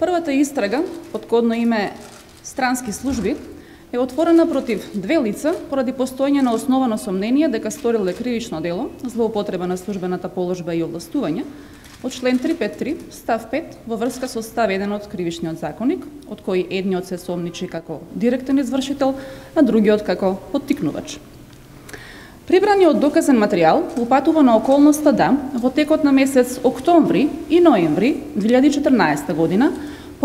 Првата истрага, под кодно име Странски служби, е отворена против две лица поради постоење на основано сомнение дека сториле кривично дело, злоупотреба на службената положба и овластување, од член 353, став 5, во врска со став 1 од Кривичниот законник, од кој едниот се сомничи како директен извршител, а другиот како поттикнувач. Прибраниот доказен материјал упатува на околноста да, во текот на месец октомври и ноември 2014 година,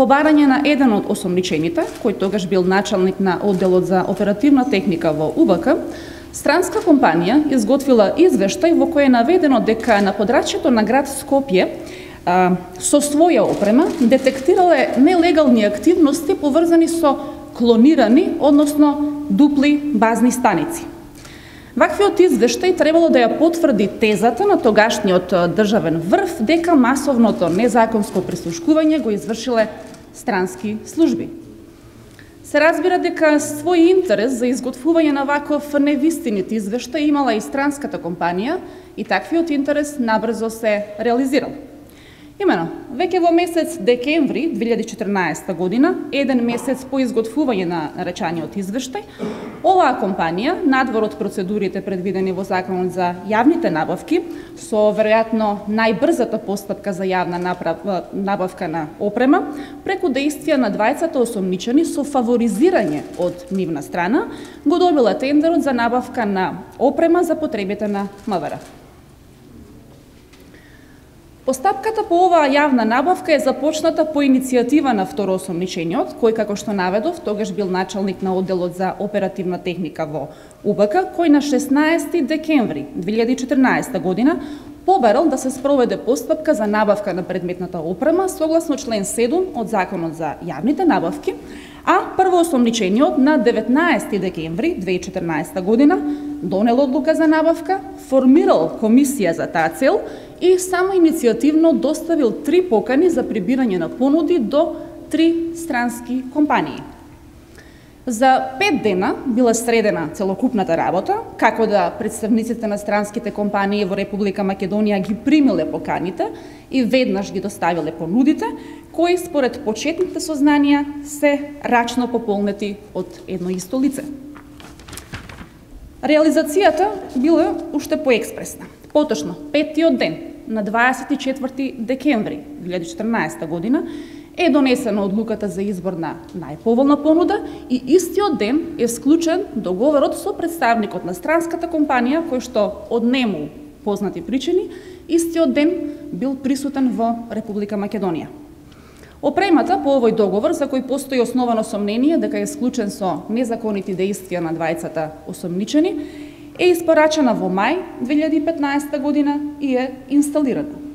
по барање на еден од осомничените, кој тогаш бил началник на одделот за оперативна техника во УБК, странска компанија изготвила извештај во кој е наведено дека на подрачјето на град Скопје со своја опрема детектирале нелегални активности поврзани со клонирани, односно дупли базни станици. Ваквиот извештај требало да ја потврди тезата на тогашниот државен врв дека масовното незаконско прислушкување го извршиле странски служби. Се разбира дека свој интерес за изготвување на ваков невистинит извештај имала и странската компанија и таквиот интерес набрзо се реализирал. Имено, веќе во месец декември 2014 година, еден месец по изготвување на речаниот извештај, оваа компанија, надвор од процедурите предвидени во Законот за јавните набавки, со веројатно најбрзата постапка за јавна набавка на опрема, преку дејствија на двајцата осомничени со фаворизирање од нивна страна, го добила тендерот за набавка на опрема за потребите на МВР. Постапката по оваа јавна набавка е започната по иницијатива на второосомничениот, кој, како што наведов, тогаш бил началник на одделот за оперативна техника во УБК, кој на 16 декември 2014 година побарал да се спроведе постапка за набавка на предметната опрема согласно член 7 од Законот за јавните набавки, а првоосомничениот на 19 декември 2014 година донел одлука за набавка, формирал комисија за таа цел и само иницијативно доставил 3 покани за прибирање на понуди до 3 странски компании. За 5 дена била средена целокупната работа, како да представниците на странските компании во Република Македонија ги примиле поканите и веднаш ги доставиле понудите, кои според почетните сознанија се рачно пополнети од едно исто лице. Реализацијата била уште поекспресна. Поточно, петтиот ден, на 24 декември 2014 година, е донесена одлуката за избор на најповолна понуда и истиот ден е склучен договорот со представникот на странската компанија, кој што од нему познати причини, истиот ден бил присутен во Република Македонија. Опремата по овој договор, за кој постои основано сомнение дека е склучен со незаконити дејствија на двајцата осомничени, е испорачена во мај 2015 година и е инсталирана.